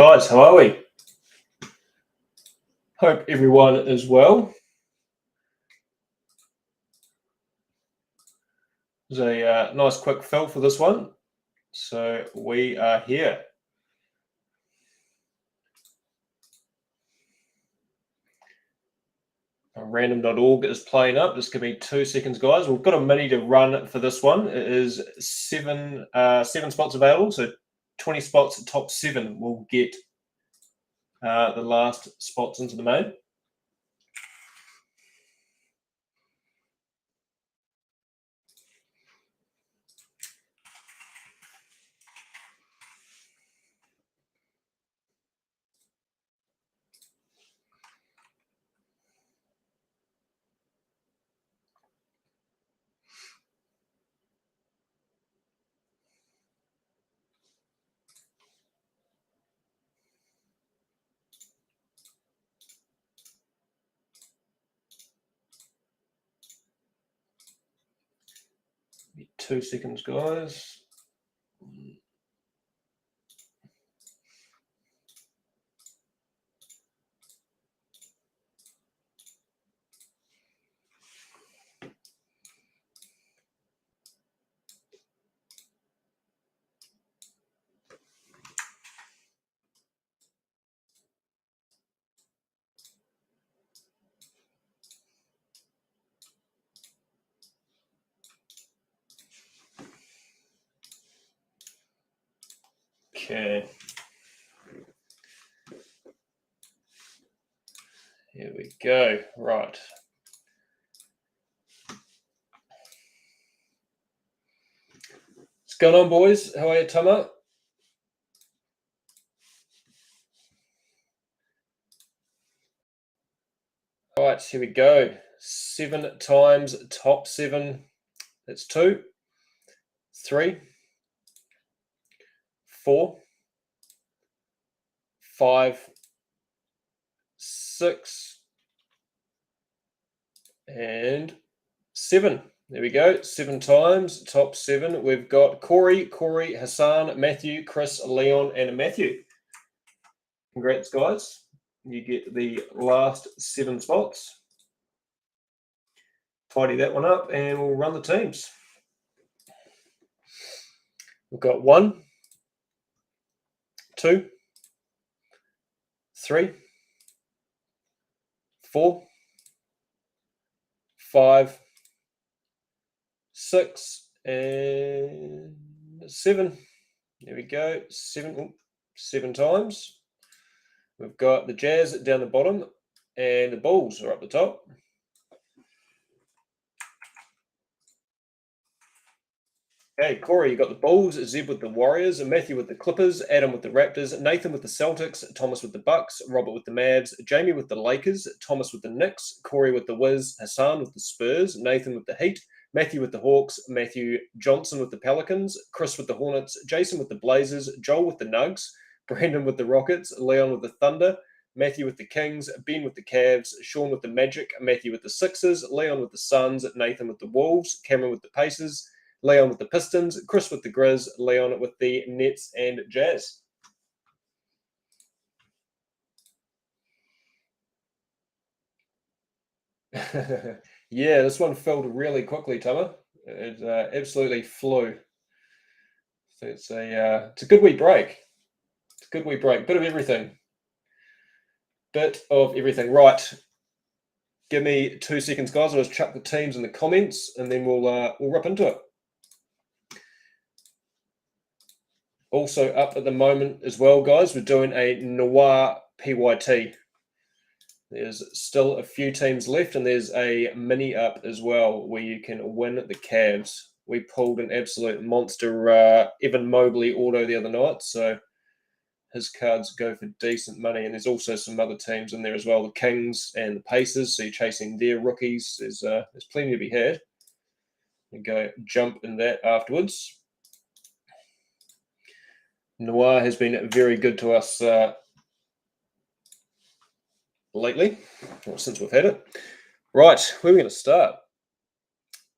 Guys, how are we? Hope everyone is well. There's a nice quick fill for this one. So we are here. Random.org is playing up. Just give me 2 seconds, guys. We've got a mini to run for this one. It is seven spots available. So 20 spots, top 7 will get the last spots into the main. Give me 2 seconds, guys. Okay. Here we go. Right. What's going on, boys? How are you, Tama? All right, here we go. 7 times top 7. That's 2, 3, 4, 5, 6, and 7. There we go. 7 times top 7. We've got Corey, Hassan, Matthew, Chris, Leon, and Matthew. Congrats, guys. You get the last 7 spots. Tidy that one up, and we'll run the teams. We've got 1, 2, 3, 4, 5, 6, and 7. There we go. 7 times. We've got the Jazz down the bottom, and the Bulls are up the top. Okay, Corey, you got the Bulls, Zeb with the Warriors, Matthew with the Clippers, Adam with the Raptors, Nathan with the Celtics, Thomas with the Bucks, Robert with the Mavs, Jamie with the Lakers, Thomas with the Knicks, Corey with the Wiz, Hassan with the Spurs, Nathan with the Heat, Matthew with the Hawks, Matthew Johnson with the Pelicans, Chris with the Hornets, Jason with the Blazers, Joel with the Nugs, Brandon with the Rockets, Leon with the Thunder, Matthew with the Kings, Ben with the Cavs, Sean with the Magic, Matthew with the Sixers, Leon with the Suns, Nathan with the Wolves, Cameron with the Pacers, Leon with the Pistons, Chris with the Grizz, Leon with the Nets and Jazz. Yeah, this one filled really quickly, Tama. It absolutely flew. So it's a good wee break. It's a good wee break. Bit of everything. Right. Give me 2 seconds, guys. I'll just chuck the teams in the comments, and then we'll rip into it. Also up at the moment as well, guys, we're doing a Noir PYT. There's still a few teams left, and there's a mini up as well where you can win the Cavs. We pulled an absolute monster Evan Mobley auto the other night, so his cards go for decent money. And there's also some other teams in there as well, the Kings and the Pacers, so you're chasing their rookies. There's plenty to be had. You go jump in that afterwards. Noir has been very good to us lately, or since we've had it. Right, where are we going to start?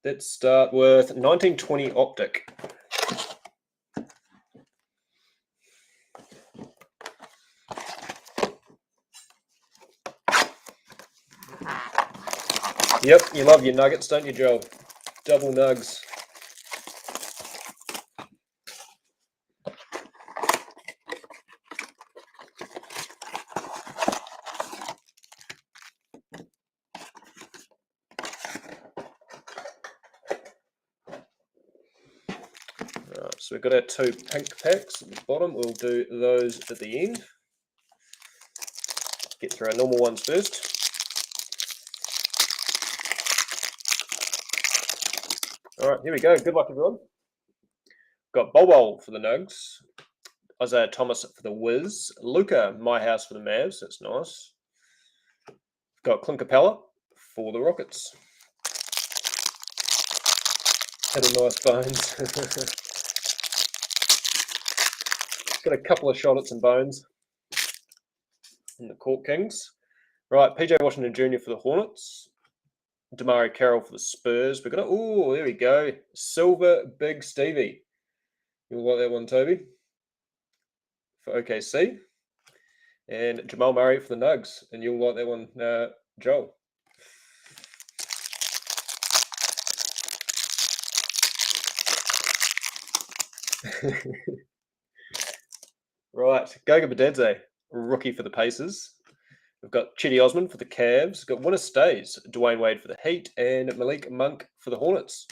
Let's start with 1920 Optic. Yep, you love your nuggets, don't you, Joel? Double nugs. Right, so we've got our 2 pink packs at the bottom. We'll do those at the end. Get through our normal ones first. All right, here we go. Good luck, everyone. Got Bowl for the Nugs. Isaiah Thomas for the Wiz. Luca, My House for the Mavs. That's nice. Got Clint Capella for the Rockets. Had a nice Bones. Got a couple of Shottets and Bones in the Court Kings. Right, PJ Washington Jr. for the Hornets. Damari Carroll for the Spurs. We've got oh, there we go. Silver Big Stevie. You'll like that one, Toby. For OKC. And Jamal Murray for the Nugs. And you'll like that one, Joel. Right, Goga Bitadze, rookie for the Pacers. We've got Chetty Osman for the Cavs. We've got winner stays, Dwayne Wade for the Heat, and Malik Monk for the Hornets.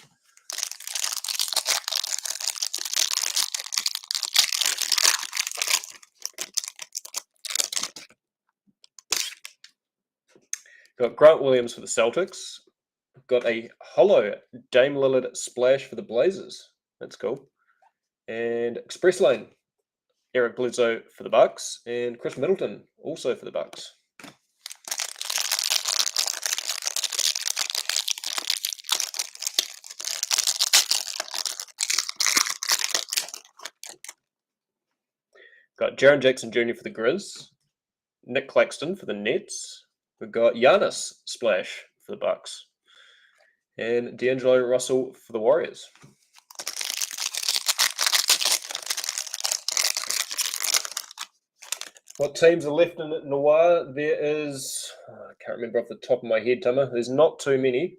Got Grant Williams for the Celtics. Got a holo Dame Lillard splash for the Blazers. That's cool. And Express Lane, Eric Bledsoe for the Bucks, and Chris Middleton also for the Bucks. Got Jaren Jackson Jr. for the Grizz, Nick Claxton for the Nets. We've got Giannis splash for the Bucks, and D'Angelo Russell for the Warriors. What teams are left in Noir? There is, I can't remember off the top of my head, Tama. There's not too many,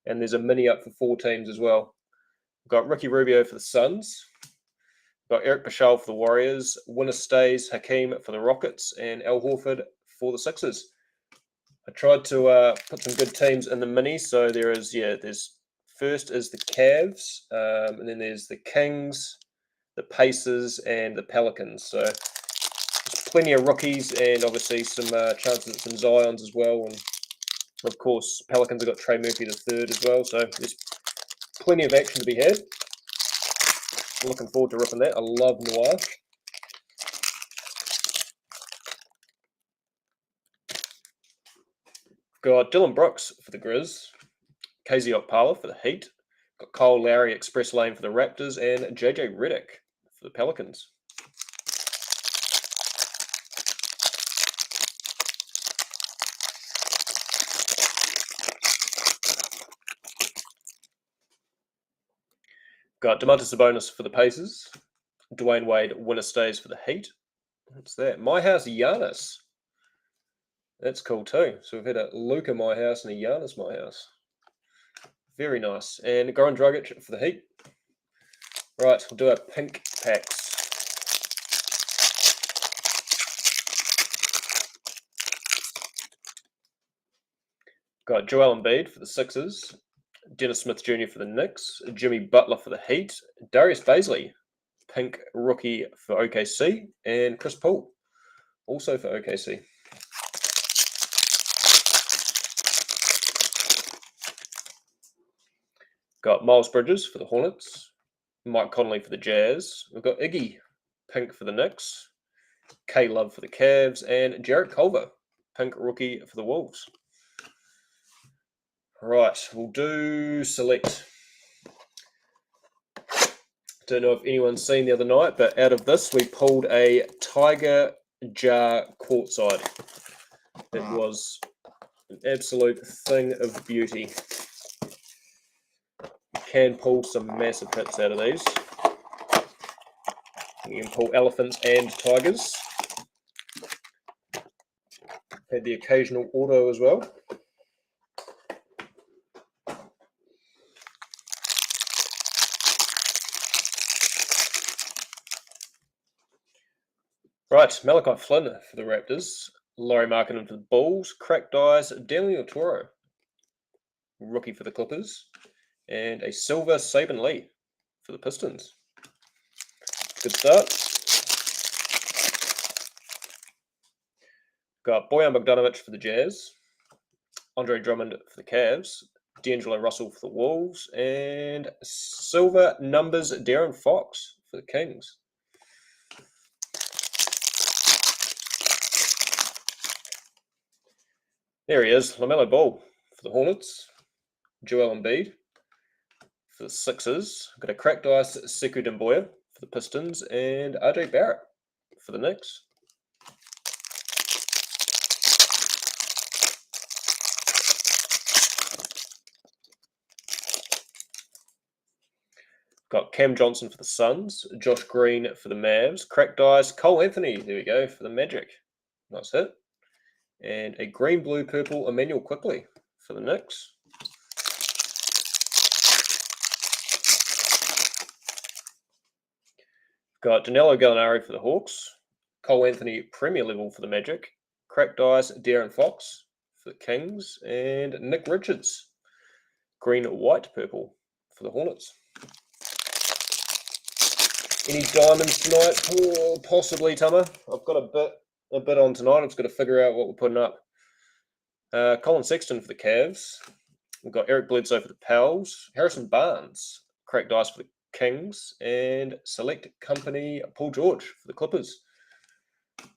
and there's a mini up for 4 teams as well. We've got Ricky Rubio for the Suns. We've got Eric Paschal for the Warriors. Winner stays Hakeem for the Rockets, and Al Horford for the Sixers. I tried to put some good teams in the mini, so there's first is the Cavs, and then there's the Kings, the Pacers, and the Pelicans. So plenty of rookies, and obviously some chances at some Zions as well. And of course, Pelicans have got Trey Murphy the third as well. So there's plenty of action to be had. I'm looking forward to ripping that. I love Noir. Got Dylan Brooks for the Grizz, KZ Okpala for the Heat, got Kyle Lowry Express Lane for the Raptors, and JJ Redick for the Pelicans. Got Domantas Sabonis for the Pacers, Dwayne Wade winner stays for the Heat. What's that? My House Giannis. That's cool too. So we've had a Luka My House and a Giannis My House. Very nice. And Goran Dragic for the Heat. Right, we'll do our pink packs. Got Joel Embiid for the Sixers, Dennis Smith Jr. for the Knicks, Jimmy Butler for the Heat, Darius Bazley, pink rookie for OKC, and Chris Paul, also for OKC. Got Miles Bridges for the Hornets, Mike Conley for the Jazz. We've got Iggy, pink for the Knicks, K Love for the Cavs, and Jarrett Culver, pink rookie for the Wolves. Right, we'll do select. Don't know if anyone's seen the other night, but out of this, we pulled a Tiger Jar courtside. It was an absolute thing of beauty. You can pull some massive hits out of these. You can pull elephants and tigers. Had the occasional auto as well. Right, Malachi Flynn for the Raptors, Laurie Markkinen for the Bulls, cracked eyes, Daniel Toro, rookie for the Clippers, and a silver Saban Lee for the Pistons. Good start. Got Bojan Bogdanovic for the Jazz, Andre Drummond for the Cavs, D'Angelo Russell for the Wolves, and silver numbers Darren Fox for the Kings. There he is, LaMelo Ball for the Hornets, Joel Embiid for the Sixers. Got a cracked ice Sekou Doumbouya for the Pistons, and RJ Barrett for the Knicks. Got Cam Johnson for the Suns, Josh Green for the Mavs, cracked ice Cole Anthony, there we go, for the Magic. Nice hit. And a green, blue, purple Emmanuel Quickley for the Knicks. Got Danilo Gallinari for the Hawks, Cole Anthony Premier level for the Magic, cracked ice Darren Fox for the Kings, and Nick Richards, green, white, purple for the Hornets. Any diamonds tonight? Oh, possibly, Tama. I've got a bit on tonight. I've just got to figure out what we're putting up. Colin Sexton for the Cavs. We've got Eric Bledsoe for the Pels. Harrison Barnes, cracked ice for the Kings. And Select Company Paul George for the Clippers. We've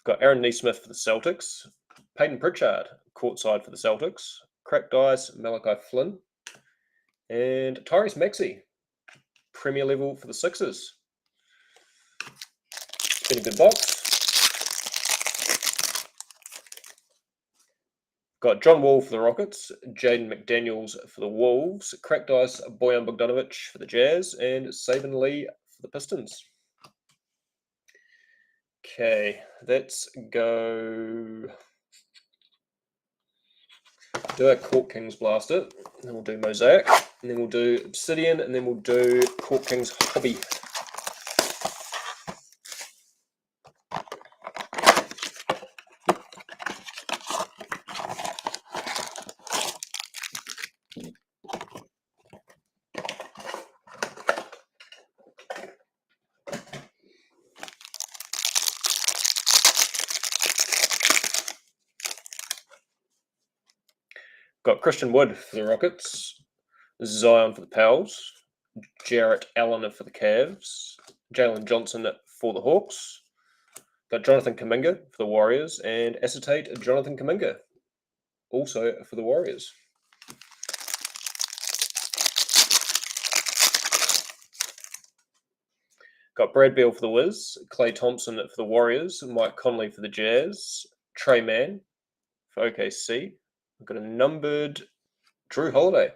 got Aaron Neesmith for the Celtics. Peyton Pritchard, courtside for the Celtics. Cracked ice Malachi Flynn. And Tyrese Maxey, Premier level for the Sixers. It's been a good box. Got John Wall for the Rockets, Jaden McDaniels for the Wolves, cracked ice Bojan Bogdanovic for the Jazz, and Saban Lee for the Pistons. Okay, let's go do our Court Kings Blaster, then we'll do Mosaic, and then we'll do Obsidian, and then we'll do Court Kings Hobby. Got Christian Wood for the Rockets, Zion for the Pels, Jarrett Allen for the Cavs, Jalen Johnson for the Hawks. Got Jonathan Kuminga for the Warriors, and Acetate Jonathan Kuminga also for the Warriors. Got Brad Beal for the Wiz, Klay Thompson for the Warriors, Mike Conley for the Jazz, Trey Mann for OKC. We've got a numbered Drew Holiday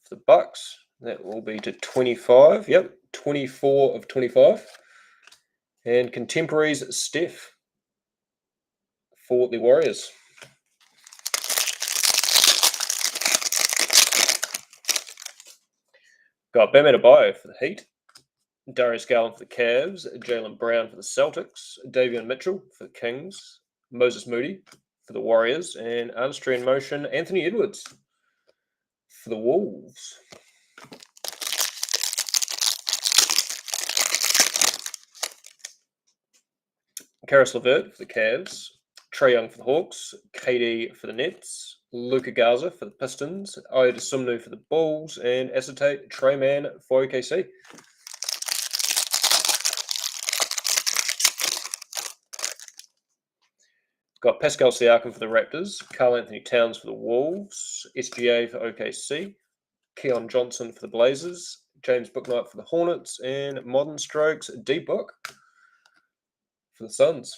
for the Bucks. That will be to 25. Yep, 24 of 25. And Contemporaries Steph for the Warriors. Got Bam Adebayo for the Heat, Darius Garland for the Cavs, Jaylen Brown for the Celtics, Davion Mitchell for the Kings, Moses Moody for the Warriors, and Artistry in Motion, Anthony Edwards for the Wolves. Karis LeVert for the Cavs, Trae Young for the Hawks, KD for the Nets, Luka Garza for the Pistons, Ayo Dosunmu for the Bulls, and Acetate Trey Mann for OKC. Got Pascal Siakam for the Raptors, Karl Anthony Towns for the Wolves, SGA for OKC, Keon Johnson for the Blazers, James Bouknight for the Hornets, and Modern Strokes D Book for the Suns.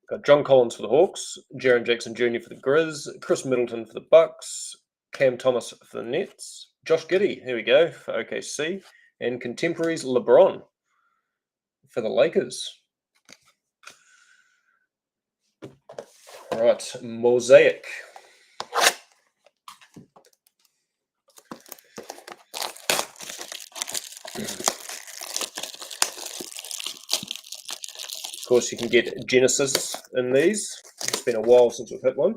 Got John Collins for the Hawks, Jaren Jackson Jr. for the Grizz, Chris Middleton for the Bucks, Cam Thomas for the Nets, Josh Giddey, here we go, for OKC, and Contemporaries LeBron for the Lakers. Right, Mosaic. Of course, you can get Genesis in these. It's been a while since we've hit one.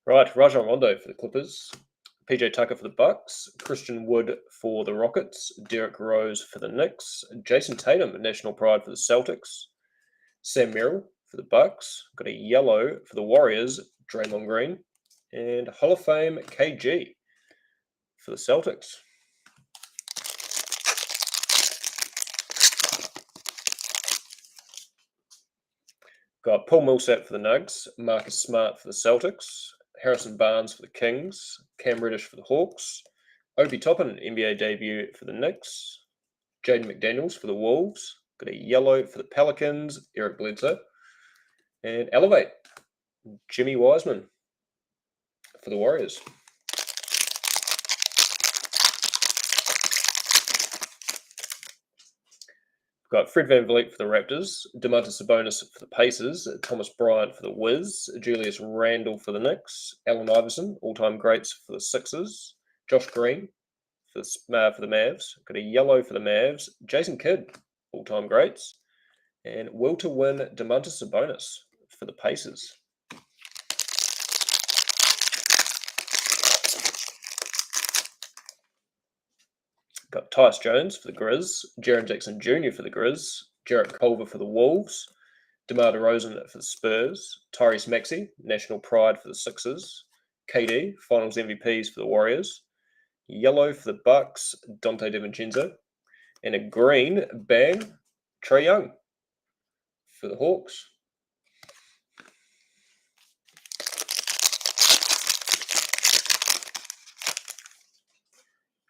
Right, Rajon Rondo for the Clippers, PJ Tucker for the Bucks, Christian Wood for the Rockets, Derrick Rose for the Knicks, Jason Tatum, national pride for the Celtics, Sam Merrill for the Bucks, got a yellow for the Warriors, Draymond Green, and Hall of Fame KG for the Celtics. Got Paul Millsap for the Nuggets, Marcus Smart for the Celtics, Harrison Barnes for the Kings, Cam Reddish for the Hawks, Obi Toppin, NBA debut for the Knicks, Jaden McDaniels for the Wolves, got a yellow for the Pelicans, Eric Bledsoe, and Elevate, Jimmy Wiseman for the Warriors. Got Fred VanVleet for the Raptors, Domantas Sabonis for the Pacers, Thomas Bryant for the Wiz, Julius Randle for the Knicks, Allen Iverson, all-time greats for the Sixers, Josh Green for the Mavs, got a yellow for the Mavs, Jason Kidd, all-time greats, and will to win Domantas Sabonis for the Pacers. Got Tyus Jones for the Grizz, Jaren Jackson Jr. for the Grizz, Jarrett Culver for the Wolves, DeMar DeRozan for the Spurs, Tyrese Maxey, national pride for the Sixers, KD, finals MVPs for the Warriors, yellow for the Bucks, Dante DiVincenzo, and a green, bang, Trae Young for the Hawks.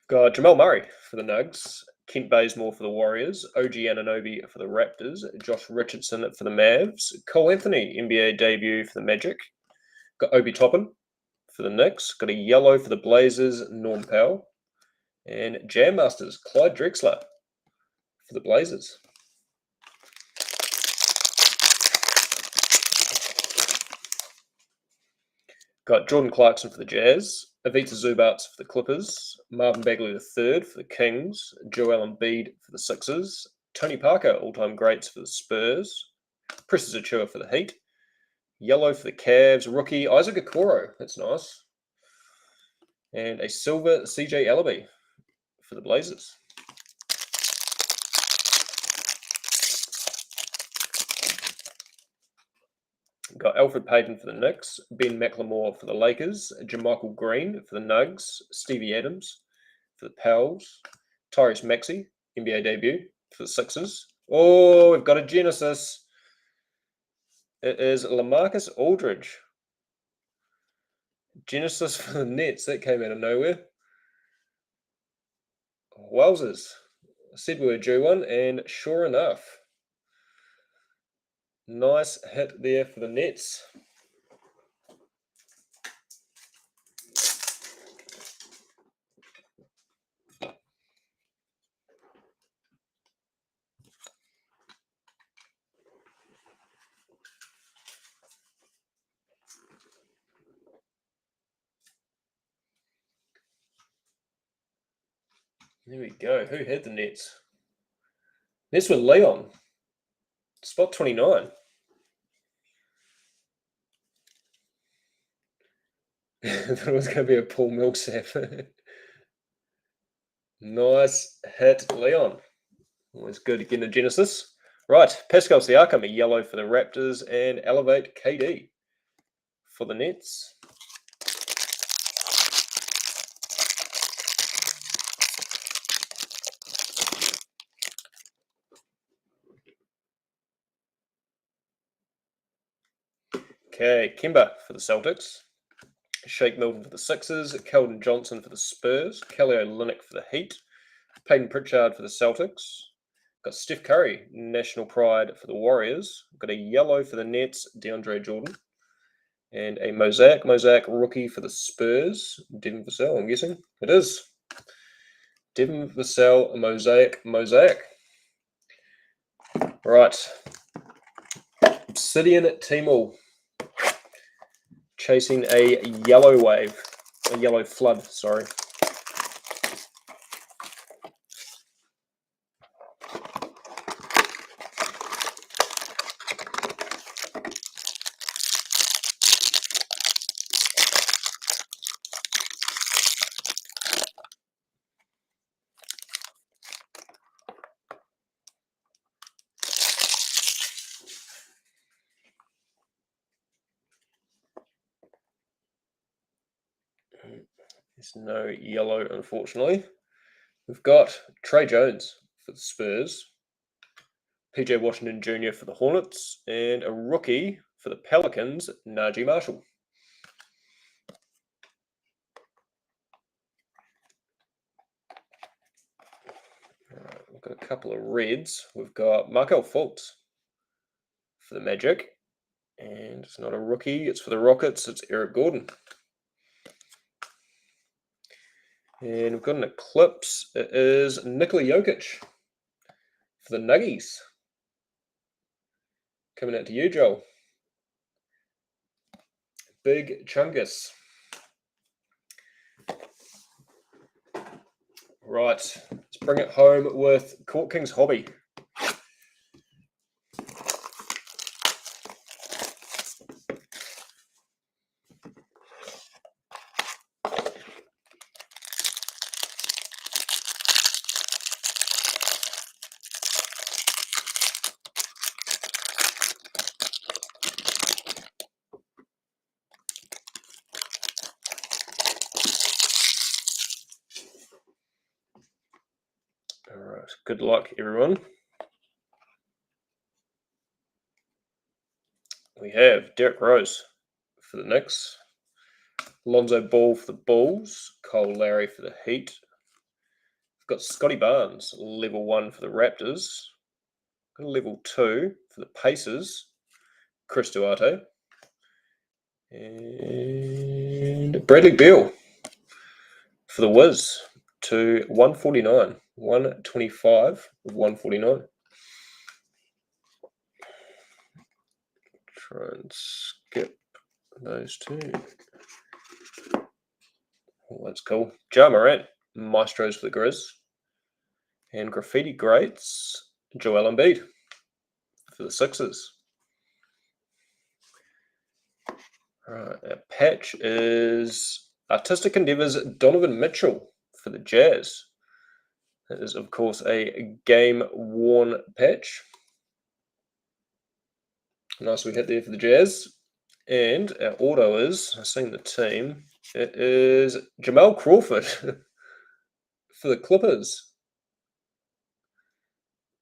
Got Jamal Murray for the Nuggets, Kent Bazemore for the Warriors, OG Anunoby for the Raptors, Josh Richardson for the Mavs, Cole Anthony, NBA debut for the Magic, got Obi Toppin for the Knicks, got a yellow for the Blazers, Norm Powell, and Jam Masters, Clyde Drexler for the Blazers. Got Jordan Clarkson for the Jazz, Ivica Zubac for the Clippers, Marvin Bagley III for the Kings, Joel Embiid for the Sixers, Tony Parker, all-time greats for the Spurs, Precious Achiuwa for the Heat, yellow for the Cavs, rookie Isaac Okoro, that's nice, and a silver CJ Elleby for the Blazers. Got Alfred Payton for the Knicks, Ben McLemore for the Lakers, JaMychal Green for the Nugs, Stevie Adams for the Pels, Tyrese Maxey, NBA debut for the Sixers. Oh, we've got a Genesis. It is LaMarcus Aldridge. Genesis for the Nets. That came out of nowhere. Wowzers. I said we were due one, and sure enough, nice hit there for the Nets. There we go. Who had the Nets? Nets with Leon. Spot 29. I thought it was going to be a Paul Millsap. Nice hit, Leon. Always good to get a Genesis. Right, Pascal Siakam, a yellow for the Raptors, and Elevate KD for the Nets. Okay, Kemba for the Celtics, Shake Milton for the Sixers, Keldon Johnson for the Spurs, Kelly Olynyk for the Heat, Peyton Pritchard for the Celtics. Got Steph Curry, national pride for the Warriors. Got a yellow for the Nets, DeAndre Jordan. And a mosaic rookie for the Spurs, Devin Vassell, I'm guessing. It is. Devin Vassell, mosaic. Right. Obsidian Timor. Chasing a yellow flood, sorry. There's no yellow, unfortunately. We've got Trey Jones for the Spurs, PJ Washington Jr. for the Hornets, and a rookie for the Pelicans, Najee Marshall. Right, we've got a couple of reds. We've got Markelle Fultz for the Magic, and it's not a rookie, it's for the Rockets, it's Eric Gordon. And we've got an Eclipse. It is Nikola Jokic for the Nuggies. Coming out to you, Joel. Big Chungus. Right, let's bring it home with Court King's Hobby. All right, good luck, everyone. We have Derrick Rose for the Knicks, Lonzo Ball for the Bulls, Kyle Lowry for the Heat. We've got Scotty Barnes, level 1 for the Raptors, level 2 for the Pacers, Chris Duarte, and Bradley Beal for the Wiz to 149, 125 of 149. Try and skip those two. Oh, that's cool. Ja Morant, Maestros for the Grizz, and Graffiti Greats, Joel Embiid for the Sixers. Right, our patch is Artistic Endeavours Donovan Mitchell for the Jazz. That is, of course, a game-worn patch. Nice we hit there for the Jazz. And our auto is, I've seen the team, it is Jamal Crawford for the Clippers.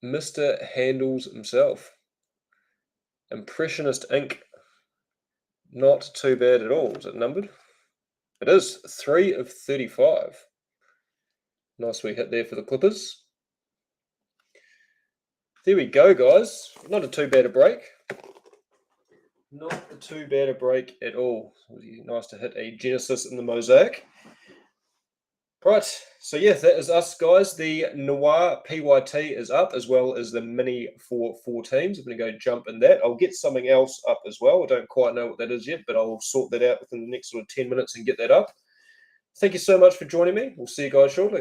Mr. Handles himself. Impressionist ink. Not too bad at all. Is it numbered? It is 3 of 35. Nice wee hit there for the Clippers. There we go, guys. Not a too bad a break. Not too bad a break at all. Nice to hit a Genesis in the mosaic. Right, so yeah, that is us, guys. The Noir PYT is up, as well as the Mini for 4 teams. I'm going to go jump in that. I'll get something else up as well. I don't quite know what that is yet, but I'll sort that out within the next sort of 10 minutes and get that up. Thank you so much for joining me. We'll see you guys shortly.